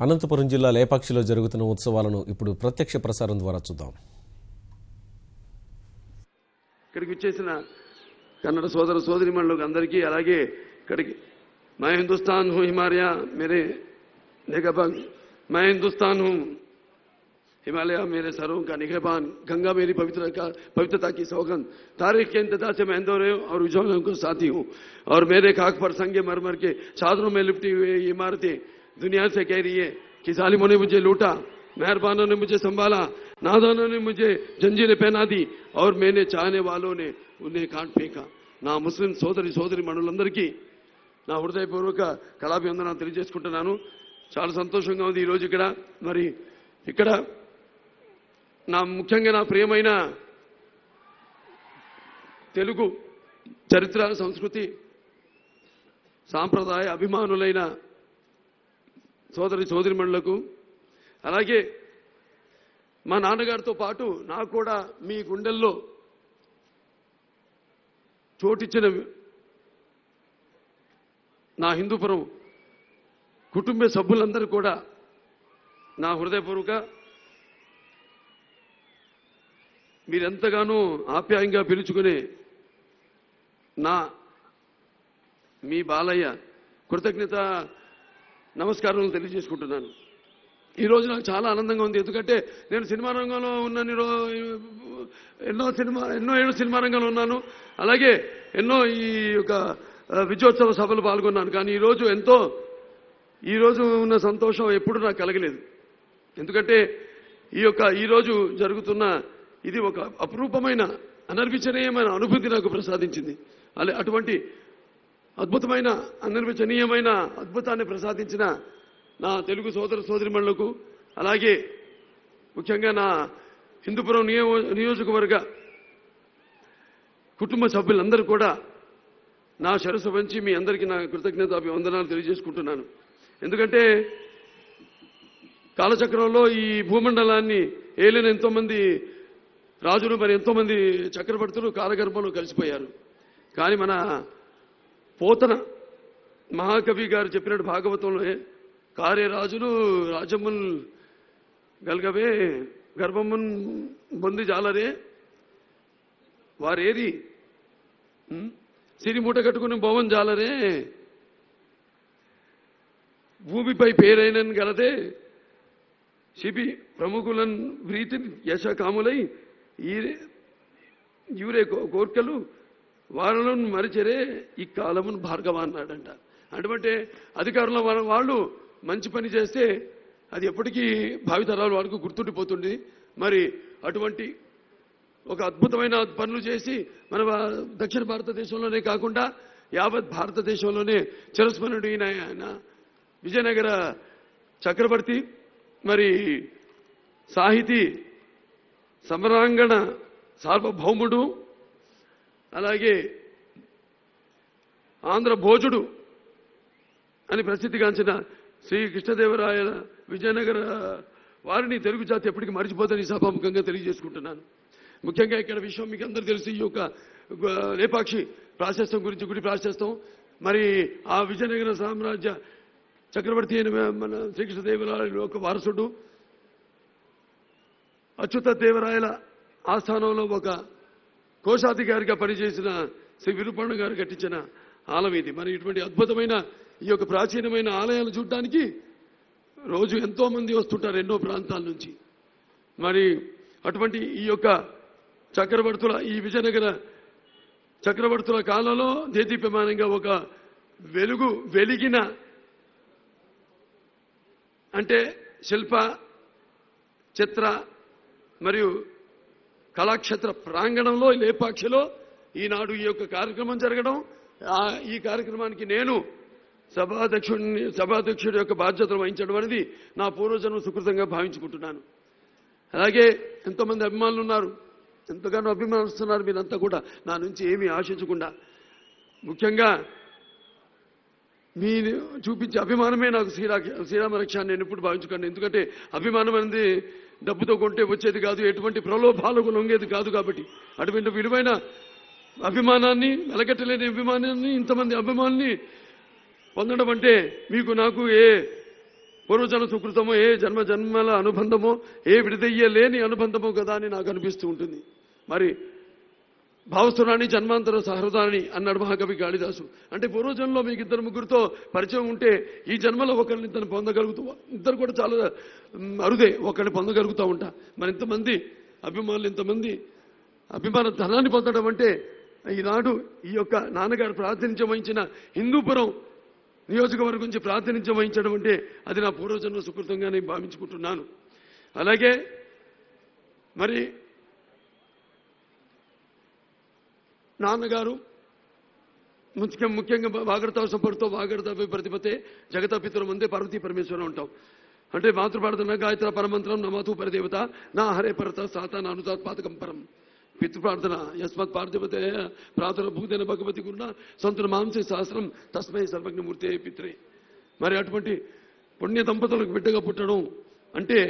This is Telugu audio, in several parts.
అనంతపురం జిల్లా లేపాక్షిలో జరుగుతున్న ఉత్సవాలను ఇప్పుడు ప్రత్యక్ష ప్రసారం ద్వారా చూద్దాం. ఇక్కడికి వచ్చేసిన కన్నడ సోదర సోదరిమణులకు అందరికీ, అలాగే ఇక్కడికి मैं हिंदुस्तान हूँ हिमालय मेरे निगहबान, मैं हिंदुस्तान हूँ हिमालय मेरे सरों का निगहबान, गंगा मेरी पवित्रता की सौगंध, तारीख के इंतजार से मैं इंदौर और उज्जवलों को साथी हूँ, और मेरे खाक पर संगे मरमर के चादरों में लिपटी हुई इमारतें दुनिया से कह रही है कि जालिमों ने मुझे लूटा, मेहरबानों ने मुझे संभाला, नादानों ने मुझे जंजीरें पहना दी और मैंने चाहने वालों ने उन्हें काट फेंका. నా ముస్లిం సోదరి మనులందరికీ నా హృదయపూర్వక కళాభివందనాలు తెలియజేసుకుంటున్నాను. చాలా సంతోషంగా ఉంది ఈరోజు ఇక్కడ నా ముఖ్యంగా నా ప్రియమైన తెలుగు చరిత్ర, సంస్కృతి, సాంప్రదాయ అభిమానులైన సోదరిమణులకు, అలాగే మా నాన్నగారితో పాటు నాకు కూడా మీ గుండెల్లో చోటిచ్చిన నా హిందూపురం కుటుంబ సభ్యులందరూ కూడా నా హృదయపూర్వక, మీరెంతగానో ఆప్యాయంగా పిలుచుకునే మీ బాలయ్య కృతజ్ఞత నమస్కారాలు తెలియజేసుకుంటున్నాను. ఈరోజు నాకు చాలా ఆనందంగా ఉంది. ఎందుకంటే నేను సినిమా రంగంలో ఉన్నాను, ఎన్నో ఏళ్ళు సినిమా రంగంలో ఉన్నాను, అలాగే ఎన్నో ఈ యొక్క విజయోత్సవ సభలు పాల్గొన్నాను. కానీ ఈరోజు ఉన్న సంతోషం ఎప్పుడు నాకు కలగలేదు. ఎందుకంటే ఈరోజు జరుగుతున్న ఇది ఒక అపురూపమైన, అనర్విచనీయమైన అనుభూతి నాకు ప్రసాదించింది. అటువంటి అద్భుతమైన, అనిర్వచనీయమైన అద్భుతాన్ని ప్రసాదించిన నా తెలుగు సోదరిమణులకు, అలాగే ముఖ్యంగా నా హిందూపురం నియోజకవర్గ కుటుంబ సభ్యులందరూ కూడా నా శిరస్సు వంచి మీ అందరికీ నా కృతజ్ఞతాభివందనాలు తెలియజేసుకుంటున్నాను. ఎందుకంటే కాలచక్రంలో ఈ భూమండలాన్ని ఏలిన ఎంతోమంది రాజులు, మరి ఎంతోమంది చక్రవర్తులు కాలగర్భంలో కలిసిపోయారు. కానీ మన పోతన మహాకవి గారు చెప్పినట్టు భాగవతంలో, కారే రాజులు రాజమున్ గల్గవే గర్భమున్ బొంది జాలరే, వారేది సిరి మూట కట్టుకుని భవన్ జాలరే, భూమిపై పేరైనన్ గలదే శిబి ప్రముఖులన్ వ్రీతిని యశ కాములై ఈరే కోర్కెలు వాళ్ళను మరిచరే ఈ కాలమును భార్గవ అన్నాడంట. అంటే అధికారంలో వాళ్ళు మంచి పని చేస్తే అది ఎప్పటికీ భావితరాల వరకు గుర్తుండిపోతుంది. మరి అటువంటి ఒక అద్భుతమైన పనులు చేసి మన దక్షిణ భారతదేశంలోనే కాకుండా యావత్ భారతదేశంలోనే చిరస్మరణీయుడైన ఆయన విజయనగర చక్రవర్తి, మరి సాహితీ సమరాంగణ సార్వభౌముడు, అలాగే ఆంధ్ర భోజుడు అని ప్రసిద్ధిగాంచిన శ్రీ కృష్ణదేవరాయల విజయనగర వారిని తెలుగు జాతి ఎప్పటికీ మర్చిపోదని సభాముఖంగా తెలియజేసుకుంటున్నాను. ముఖ్యంగా ఇక్కడ విషయం మీకు అందరూ తెలిసి, ఈ యొక్క లేపాక్షి ప్రాశస్త్యం గురించి, గుడి ప్రాశస్త్యం, మరి ఆ విజయనగర సామ్రాజ్య చక్రవర్తి అయిన మన శ్రీకృష్ణదేవరాయల యొక్క వారసుడు అచ్యుత దేవరాయల ఆస్థానంలో ఒక కోశాధికారిగా పనిచేసిన శ్రీ విరూపణ గారు కట్టించిన ఆలయం ఇది. మరి ఇటువంటి అద్భుతమైన ఈ యొక్క ప్రాచీనమైన ఆలయాలు చూడడానికి రోజు ఎంతో మంది వస్తుంటారు ఎన్నో ప్రాంతాల నుంచి. మరి అటువంటి ఈ యొక్క చక్రవర్తుల, ఈ విజయనగర చక్రవర్తుల కాలంలో దేదీప్యమానంగా ఒక వెలిగిన అంటే శిల్ప, చిత్ర మరియు కళాక్షేత్ర ప్రాంగణంలో లేపాక్షిలో ఈనాడు ఈ యొక్క కార్యక్రమం జరగడం, ఈ కార్యక్రమానికి నేను సభాధ్యక్షుడి యొక్క బాధ్యతలు వహించడం అనేది నా పూర్వజన్మ సుకృతంగా భావించుకుంటున్నాను. అలాగే ఎంతోమంది అభిమానులు ఉన్నారు, ఎంతగానో అభిమానిస్తున్నారు మీరంతా కూడా నా నుంచి ఏమీ ఆశించకుండా. ముఖ్యంగా మీ చూపించే అభిమానమే నాకు శ్రీరామ రక్ష అని నేను ఎప్పుడు భావించుకోండి. ఎందుకంటే అభిమానం అనేది డబ్బుతో కొంటే వచ్చేది కాదు, ఎటువంటి ప్రలోభాలకు లొంగేది కాదు. కాబట్టి అటువంటి విలువైన అభిమానాన్ని, వెలగట్టలేని అభిమానాన్ని, ఇంతమంది అభిమానాన్ని పొందడం అంటే మీకు నాకు ఏ పూర్వజన్మ సుకృతమో, ఏ జన్మ జన్మల అనుబంధమో, ఏ విడదయ్యలేని అనుబంధమో కదా అని నాకు అనిపిస్తూ ఉంటుంది. మరి భావస్థురాన్ని జన్మాంతర సహృదాన్ని అన్నాడు మహాకవి కాళిదాసు. అంటే పూర్వజన్మలో మీకు ఇద్దరు ముగ్గురితో పరిచయం ఉంటే ఈ జన్మలో ఒకరిని ఇద్దరు పొందగలుగుతూ, ఇద్దరు కూడా చాలా అరుదే ఒకరిని పొందగలుగుతూ ఉంటా. మరి ఇంతమంది అభిమానులు, ఇంతమంది అభిమాన ధనాన్ని పొందడం అంటే ఈనాడు ఈ యొక్క నాన్నగారు ప్రాతినిధ్యం వహించిన హిందూపురం నియోజకవర్గం నుంచి ప్రాతినిధ్యం వహించడం అంటే అది నా పూర్వజన్మ సుకృతంగా నేను భావించుకుంటున్నాను. అలాగే మరి నాన్నగారు ముఖ్యంగా వాగడతావు సంపర్తో వాగడతావు ప్రతిపతే జగత పితరం అందే పార్వతీ పరమేశ్వరం ఉంటాం. అంటే మాతృప్రార్థన గాయత్ర పరమంత్రం నమాతు పరదేవత నా హరే పరత సాత నానుతాత్ పాతకం పరం. పితృప్రార్థన యస్మత్ పార్థిపతే ప్రార్థన భూతైన భగవతి గురున సంతుల మాంసే సహస్రం తస్మై సర్వజ్ఞమూర్తే పిత్రే. మరి అటువంటి పుణ్య దంపతులకు బిడ్డగా పుట్టడం అంటే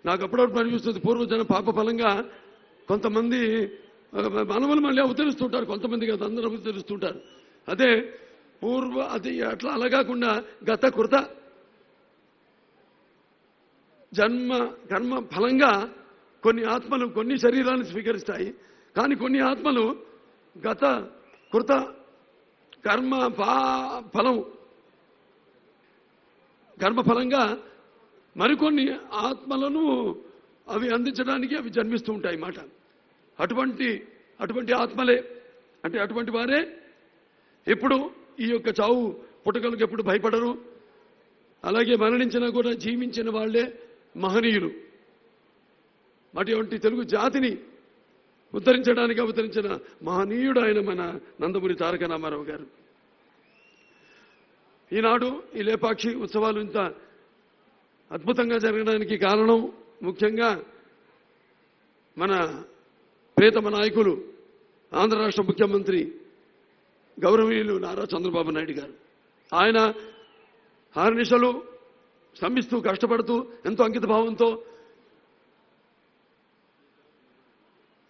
నాకు అప్పుడప్పుడు అనిపిస్తుంది, పూర్వజన పాప ఫలంగా కొంతమంది మనవలు మళ్ళీ అవతరిస్తుంటారు, కొంతమంది కాదు అందరూ అవతరిస్తుంటారు. అదే అది అట్లా అలా కాకుండా గత కృత జన్మ కర్మ ఫలంగా కొన్ని ఆత్మలు కొన్ని శరీరాలను స్వీకరిస్తాయి. కానీ కొన్ని ఆత్మలు గత కృత కర్మ ఫలం కర్మఫలంగా మరికొన్ని ఆత్మలను అవి అందించడానికి అవి జన్మిస్తూ ఉంటాయి మాట. అటువంటి ఆత్మలే అంటే అటువంటి వారే ఎప్పుడు ఈ యొక్క చావు పుట్టకలకు ఎప్పుడు భయపడరు. అలాగే మరణించినా కూడా జీవించిన వాళ్లే మహనీయులు. అటువంటి తెలుగు జాతిని ఉద్ధరించడానికి అవతరించిన మహనీయుడు ఆయన మన నందమూరి తారక రామారావు గారు. ఈనాడు ఈ లేపాక్షి ఉత్సవాలు ఇంత అద్భుతంగా జరగడానికి కారణం ముఖ్యంగా మన ప్రియతమ నాయకులు ఆంధ్ర రాష్ట్ర ముఖ్యమంత్రి గౌరవనీయులు నారా చంద్రబాబు నాయుడు గారు. ఆయన ఆర్నిశలు శ్రమిస్తూ కష్టపడుతూ ఎంతో అంకిత భావంతో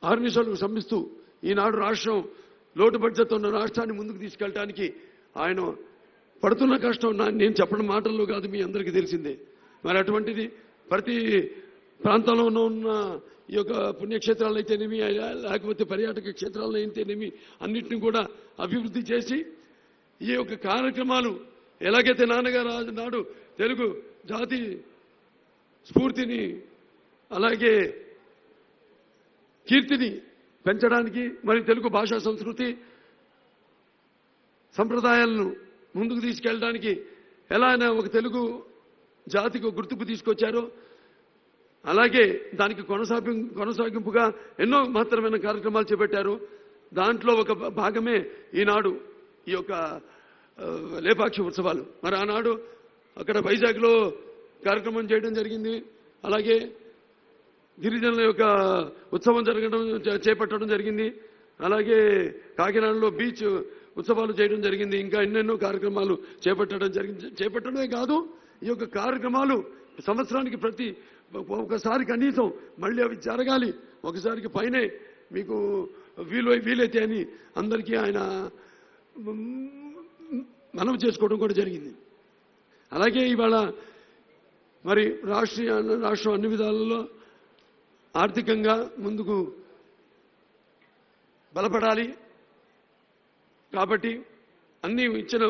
ఆర్నిశలు శ్రమిస్తూ ఈనాడు రాష్ట్రం లోటు బడ్జెట్ ఉన్న రాష్ట్రాన్ని ముందుకు తీసుకెళ్ళడానికి ఆయన పడుతున్న కష్టం నేను చెప్పడం మాటల్లో కాదు, మీ అందరికీ తెలిసిందే. మరి అటువంటిది ప్రతి ప్రాంతంలో ఉన్న ఈ యొక్క పుణ్యక్షేత్రాలు అయితేనేమి లేకపోతే పర్యాటక క్షేత్రాలు అయితేనేమి అన్నింటినీ కూడా అభివృద్ధి చేసి ఈ యొక్క కార్యక్రమాలు ఎలాగైతే నాన్నగారు నాడు తెలుగు జాతి స్ఫూర్తిని అలాగే కీర్తిని పెంచడానికి మరి తెలుగు భాషా సంస్కృతి సంప్రదాయాలను ముందుకు తీసుకెళ్ళడానికి ఎలా అయినా ఒక తెలుగు జాతికి గుర్తింపు తీసుకొచ్చారో అలాగే దానికి కొనసాగింపుగా ఎన్నో మహత్తరమైన కార్యక్రమాలు చేపట్టారు. దాంట్లో ఒక భాగమే ఈనాడు ఈ యొక్క లేపాక్షి ఉత్సవాలు. మరి ఆనాడు అక్కడ వైజాగ్లో కార్యక్రమం చేయడం జరిగింది. అలాగే గిరిజనుల యొక్క ఉత్సవం చేపట్టడం జరిగింది. అలాగే కాకినాడలో బీచ్ ఉత్సవాలు చేయడం జరిగింది. ఇంకా ఎన్నెన్నో కార్యక్రమాలు చేపట్టడమే కాదు, ఈ యొక్క కార్యక్రమాలు సంవత్సరానికి ఒకసారి కనీసం మళ్ళీ అవి జరగాలి, ఒకసారికి పైనే మీకు వీలైతే అని అందరికీ ఆయన మనవి చేసుకోవడం కూడా జరిగింది. అలాగే ఇవాళ మరి రాష్ట్రం అన్ని విధాలలో ఆర్థికంగా ముందుకు బలపడాలి కాబట్టి అన్ని ఇచ్చిన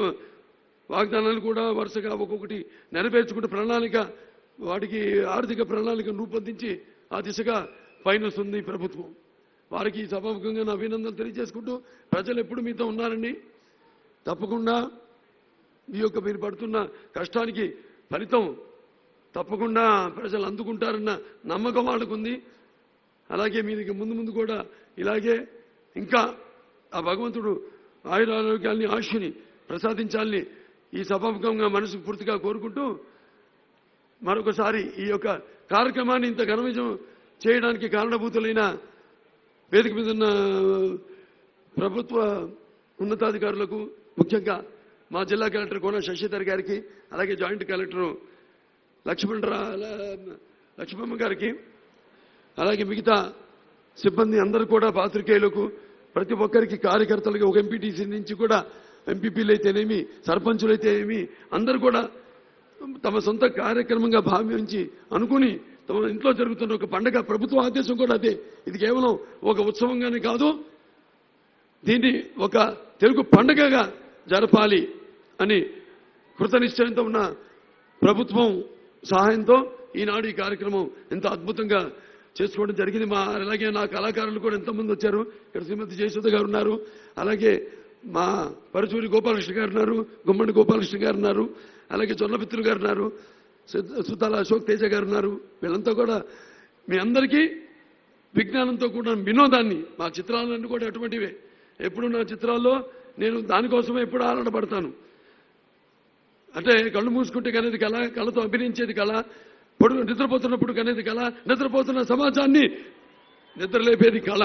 వాగ్దానాలు కూడా వరుసగా ఒక్కొక్కటి నెరవేర్చుకుంటూ వాటికి ఆర్థిక ప్రణాళిక రూపొందించి ఆ దిశగా పయనిస్తుంది ప్రభుత్వం. వారికి సభాముఖంగా నా అభినందనలు తెలియజేసుకుంటూ ప్రజలు ఎప్పుడు మీతో ఉన్నారండి. తప్పకుండా మీరు పడుతున్న కష్టానికి ఫలితం తప్పకుండా ప్రజలు అందుకుంటారన్న నమ్మకం వాళ్ళకుంది. అలాగే మీకు ముందు కూడా ఇలాగే ఇంకా ఆ భగవంతుడు ఆయురారోగ్యాల్ని ఆశని ప్రసాదించాలని ఈ సభాముఖంగా మనసుకు పూర్తిగా కోరుకుంటూ మరొకసారి ఈ యొక్క కార్యక్రమాన్ని ఇంత ఘనవిజయం చేయడానికి కారణభూతులైన వేదిక మీద ఉన్న ప్రభుత్వ ఉన్నతాధికారులకు, ముఖ్యంగా మా జిల్లా కలెక్టర్ కోన శశిధర్ గారికి, అలాగే జాయింట్ కలెక్టర్ లక్ష్మమ్మ గారికి, అలాగే మిగతా సిబ్బంది అందరూ కూడా పాత్రికేయులకు, ప్రతి ఒక్కరికి కార్యకర్తలకి, ఒక ఎంపీటీసీ నుంచి కూడా ఎంపీపీలు అయితేనేమి సర్పంచులు అయితేనేమి అందరూ కూడా తమ సొంత కార్యక్రమంగా భావించి అనుకుని తమ ఇంట్లో జరుగుతున్న ఒక పండగ. ప్రభుత్వ ఆదేశం కూడా అదే. ఇది కేవలం ఒక ఉత్సవంగానే కాదు, దీన్ని ఒక తెలుగు పండగగా జరపాలి అని కృతనిశ్చయంతో ఉన్న ప్రభుత్వం సహాయంతో ఈనాడు ఈ కార్యక్రమం ఎంత అద్భుతంగా చేసుకోవడం జరిగింది. అలాగే నా కళాకారులు కూడా ఎంతమంది వచ్చారు. ఇక్కడ శ్రీమతి జయసుధ గారు ఉన్నారు, అలాగే మా పరచూరి గోపాలకృష్ణ గారు ఉన్నారు, గుమ్మడి గోపాలకృష్ణ గారు ఉన్నారు, అలాగే జొన్నపిత్రులు గారు ఉన్నారు, సుతాల అశోక్ తేజ గారు ఉన్నారు. వీళ్ళంతా కూడా మీ అందరికీ విజ్ఞానంతో కూడిన వినోదాన్ని, మా చిత్రాలన్నీ కూడా అటువంటివే. ఎప్పుడు నా చిత్రాల్లో నేను దానికోసమే ఎప్పుడు ఆరాటపడతాను. అంటే కళ్ళు మూసుకుంటే కనేది కళ, కళతో అభినయించేది కళ, నిద్రపోతున్నప్పుడు కనేది కళ, నిద్రపోతున్న సమాజాన్ని నిద్రలేపేది కళ.